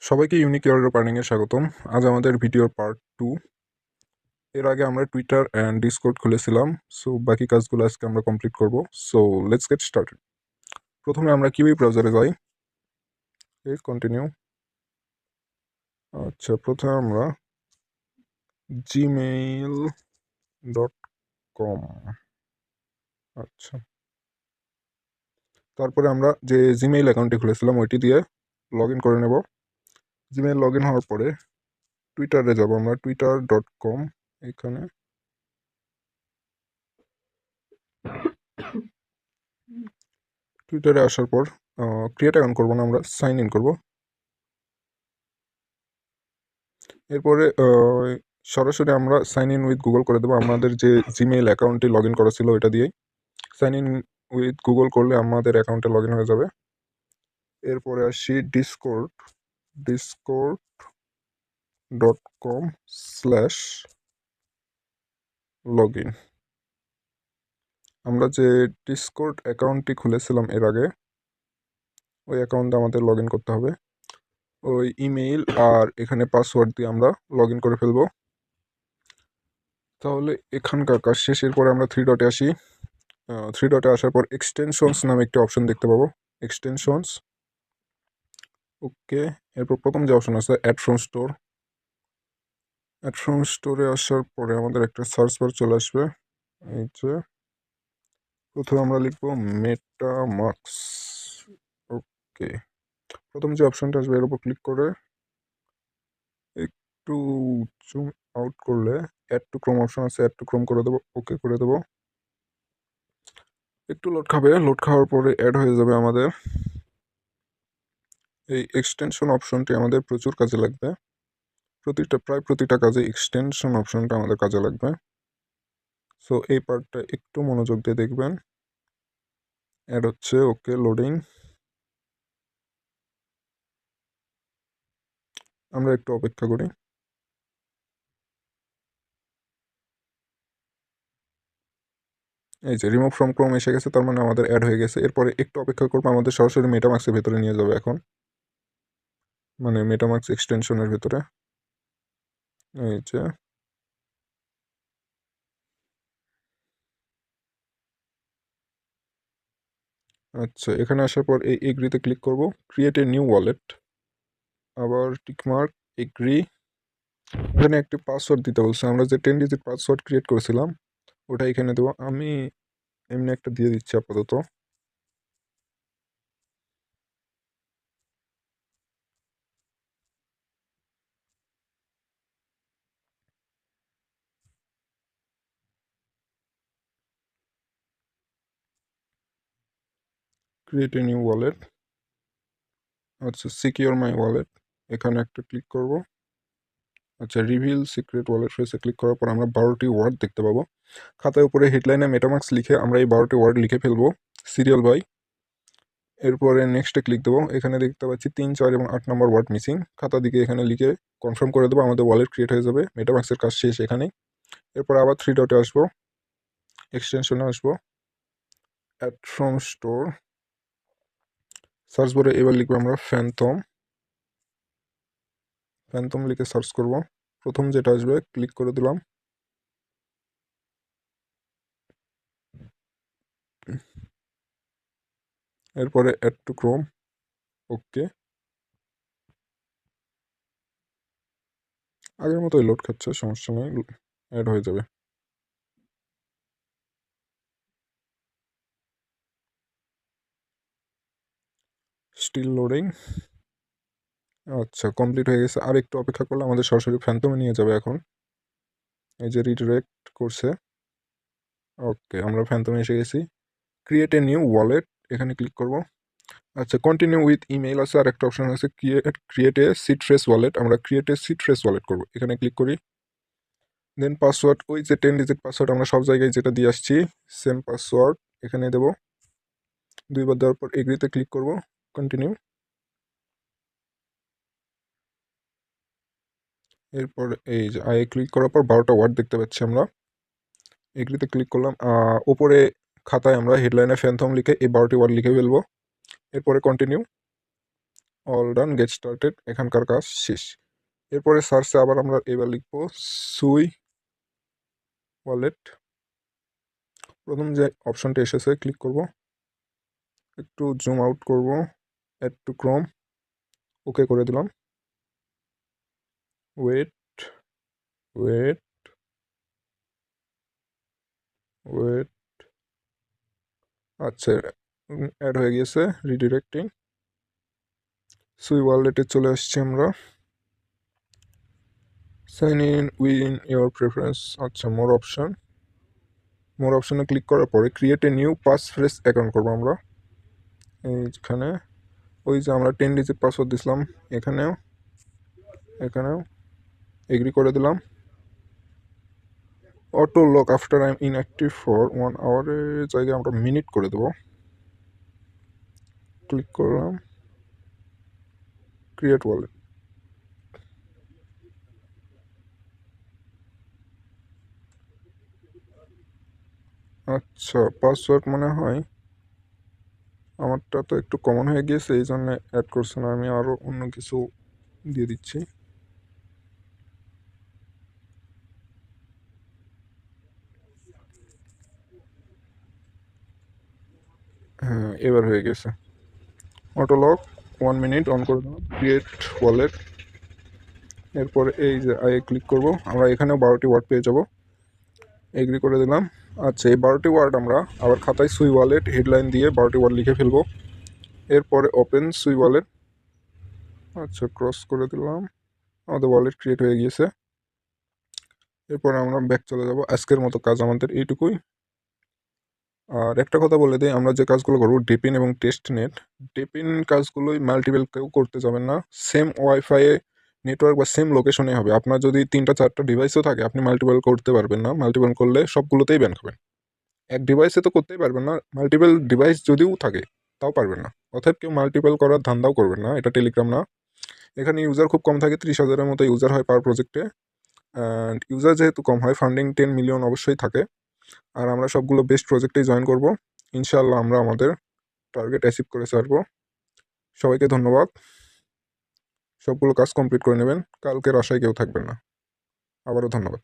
সবাইকে unique error পার্নিংয়ে স্বাগতম। আজ আমাদের ভিডিওর পার্ট 2। এর আগে আমরা টুইটার অ্যান্ড ডিসকর্ড খুলেছিলাম। সো বাকি কাজগুলো আজকে আমরা কমপ্লিট করব। So let's get started. প্রথমে আমরা কিউই ব্রাউজারে যাই। কন্টিনিউ। আচ্ছা, প্রথমে আমরা gmail.com। আচ্ছা, তারপরে আমরা যে জিমেইল অ্যাকাউন্টটি খুলেছিলাম ওইটি দিয়ে লগ ইন করে নেব। জিমেইল লগ ইন হওয়ার পরে টুইটারে যাব আমরা, twitter.com। এখানে টুইটারে আসার পর ক্রিয়েট অ্যাকাউন্ট করবো না, আমরা সাইন ইন করবো। এরপরে সরাসরি আমরা সাইন ইন উইথ গুগল করে দেবো। আমাদের যে জিমেইল অ্যাকাউন্টটি লগ ইন করা ছিল ওইটা দিয়েই সাইন ইন উইথ গুগল করলে আমাদের অ্যাকাউন্টে লগ ইন হয়ে যাবে। এরপরে আসি discord.com/login। আমরা যে ডিসকর্ড অ্যাকাউন্টটি খুলেছিলাম এর আগে, ওই অ্যাকাউন্টে আমাদের লগ ইন করতে হবে। ওই ইমেইল আর এখানে পাসওয়ার্ড দিয়ে আমরা লগ ইন করে ফেলবো। তাহলে এখানকার কাজ শেষ। এরপরে আমরা থ্রি ডটে আসি। থ্রি ডটে আসার পর এক্সটেনশনস নামে একটি অপশন দেখতে পাবো, এক্সটেনশনস। ওকে, এরপর প্রথম যে অপশন আছে add from store. Add from স্টোরে আসার পরে আমাদের একটা সার্চ বার চলে আসবে। এই যে প্রথমে আমরা লিখবো মেটামাক্স। ওকে, প্রথম যে অপশনটা আসবে এর উপর ক্লিক করে একটু জুম আউট করলে অ্যাড টু ক্রোম অপশন আছে, অ্যাড টু ক্রোম করে দেবো, ওকে করে দেবো। একটু লোড খাবে, লোড খাওয়ার পরে অ্যাড হয়ে যাবে আমাদের। এই এক্সটেনশন অপশনটি আমাদের প্রচুর কাজে লাগবে। প্রায় প্রতিটা কাজে এক্সটেনশন অপশনটা আমাদের কাজে লাগবে। সো এই পার্টটা একটু মনোযোগ দিয়ে দেখবেন। অ্যাড হচ্ছে, ওকে, লোডিং। আমরা একটু অপেক্ষা করি। এই যে রিমুভ ফ্রম ক্রোম এসে গেছে, তার মানে আমাদের অ্যাড হয়ে গেছে। এরপরে একটু অপেক্ষা করবো, আমাদের সরাসরি মেটামাক্সের ভেতরে নিয়ে যাবে এখন, মানে মেটামাক্স এক্সটেনশনের ভেতরে। এই যে আচ্ছা, এখানে আসার পর এই এগ্রিতে ক্লিক করব, ক্রিয়েট এ নিউ ওয়ালেট, আবার টিকমার্ক, এগ্রি। এখানে একটি পাসওয়ার্ড দিতে বলছে, আমরা যে 10 ডিজিট পাসওয়ার্ড ক্রিয়েট করেছিলাম ওটা এখানে দেবো। আমি এমনি একটা দিয়ে দিচ্ছি আপাতত। Create a new wallet. আচ্ছা, সিকিউর মাই ওয়ালেট, এখানে একটা ক্লিক করব। আচ্ছা, রিভিল সিক্রেট ওয়ালেট ফেসে ক্লিক করার পর আমরা 12টি ওয়ার্ড দেখতে পাবো। খাতায় উপরে হেডলাইনে মেটামাক্স লিখে আমরা এই 12টি ওয়ার্ড লিখে ফেলবো সিরিয়াল বাই। এরপরে নেক্সটে ক্লিক দেবো। এখানে দেখতে পাচ্ছি 3, 4 এবং 8 নম্বর ওয়ার্ড মিসিং। খাতা দিকে এখানে লিখে কনফার্ম করে দেবো, আমাদের ওয়ালেট ক্রিয়েট হয়ে যাবে। মেটামাক্সের কাজ শেষ এখানেই। এরপর আবার থ্রি ডটে আসবো, এক্সটেনশনে আসবো, অ্যাড ফ্রম স্টোর, সার্চ বারে এবার লিখবো আমরা ফ্যান্টম। ফ্যান্টম লিখে সার্চ করব, প্রথম যেটা আসবে ক্লিক করে দিলাম। এরপরে অ্যাড টু ক্রোম, ওকে। আগের মতোই লোড খাচ্ছে, সমস্যা নেই, অ্যাড হয়ে যাবে। Still loading. আচ্ছা, কমপ্লিট হয়ে গেছে। আর একটু অপেক্ষা করলে আমাদের সরাসরি ফ্যান্টমে নিয়ে যাবে এখন। এই যে রিডিরেক্ট করছে, ওকে, আমরা ফ্যান্টমে এসে গেছি। ক্রিয়েট এ নিউ ওয়ালেট, এখানে ক্লিক করব। আচ্ছা, কন্টিনিউ উইথ ইমেইল আছে, আর একটা অপশন আছে ক্রিয়েট এ সিট্রেস ওয়ালেট। আমরা ক্রিয়েট এ সিট্রেস ওয়ালেট করবো, এখানে ক্লিক করি। দেন পাসওয়ার্ড, ওই যে 10 ডিজিট পাসওয়ার্ড আমরা সব জায়গায় যেটা দিয়ে আসছি সেম পাসওয়ার্ড এখানে দেবো। দুইবার দেওয়ার পর এগ্রিতে ক্লিক করব, কন্টিনিউ। এরপর এই যে আই ক্লিক করার পর 12টা ওয়ার্ড দেখতে পাচ্ছি আমরা। এগ্রিতে ক্লিক করলাম। ওপরে খাতায় আমরা হেডলাইনে ফ্যান্থম লিখে এই 12টি ওয়ার্ড লিখে ফেলবো। এরপরে continue. All done, get started, এখানকার কাজ শেষ। এরপরে সার্চে আবার আমরা এবার লিখবো সুই ওয়ালেট। প্রথম যে অপশনটা এসেছে ক্লিক করব, একটু জুম আউট করব, অ্যাড টু ক্রোম, ওকে করে দিলাম। ওয়েট ওয়েট ওয়েট, আচ্ছা অ্যাড হয়ে গিয়েছে রিডিরেক্টিং। সুই ওয়ালেটে চলে আসছি আমরা। Sign in win your preference, আচ্ছা মোর অপশনে ক্লিক করার পরে create a new passphrase account করবো আমরা। এইখানে ওই যে আমরা 10 ডিজিট পাসওয়ার্ড দিছিলাম, এখানেও এগ্রি করে দিলাম। Auto lock after I am inactive for 1 আওয়ারের জায়গায় আমরা মিনিট করে দেবো। ক্লিক করলাম, ক্রিয়েট ওয়ালেট। আচ্ছা পাসওয়ার্ড মনে হয় আমারটা তো একটু কমন হয়ে গিয়েছে, এই জন্য অ্যাড করছে না, আমি আরও অন্য কিছু দিয়ে দিচ্ছি। হ্যাঁ এবার হয়ে গেছে। অটো লক 1 মিনিট অন করে দিলাম, ক্রিয়েট ওয়ালেট। এরপরে এই যে আই ক্লিক করব, আমরা এখানেও 12টি ওয়ার্ড পেয়ে যাব, এগ্রি করে দিলাম। আচ্ছা এই 12টি ওয়ার্ড আমরা আবার খাতায় সুই ওয়ালেট হেডলাইন দিয়ে 12টি ওয়ার্ড লিখে ফেলবো। এরপরে ওপেন সুই ওয়ালেট, আচ্ছা ক্রস করে দিলাম, আমাদের ওয়ালেট ক্রিয়েট হয়ে গিয়েছে। এরপরে আমরা ব্যাক চলে যাব। আজকের মতো কাজ আমাদের এইটুকুই। আর একটা কথা বলে দিই, আমরা যে কাজগুলো করবো ডিপিন এবং টেস্ট নেট, ডিপিন কাজগুলোই মাল্টিপল কেউ করতে যাবেন না, সেম ওয়াইফাইয়ে নেটওয়ার্ক বা সেম লোকেশনে হবে। আপনার যদি 3টা 4টা ডিভাইসও থাকে আপনি মাল্টিপল করতে পারবেন না, মাল্টিপল করলে সবগুলোতেই ব্যান খাবেন। এক ডিভাইসে তো করতেই পারবেন না, মাল্টিপল ডিভাইস যদিও থাকে তাও পারবেন না। অর্থাৎ কেউ মাল্টিপল করার ধান্দাও করবেন না, এটা টেলিগ্রাম না। এখানে ইউজার খুব কম থাকে, 30,000-এর মতো ইউজার হয় পার প্রজেক্টে। অ্যান্ড ইউজার যেহেতু কম হয়, ফান্ডিং 10 মিলিয়ন অবশ্যই থাকে। আর আমরা সবগুলো বেস্ট প্রজেক্টেই জয়েন করব, ইনশাআল্লাহ আমরা আমাদের টার্গেট অ্যাচিভ করে ছাড়বো। সবাইকে ধন্যবাদ, সবগুলো কাজ কমপ্লিট করে নেবেন, কালকের আশায় কেউ থাকবেন না। আবারও ধন্যবাদ।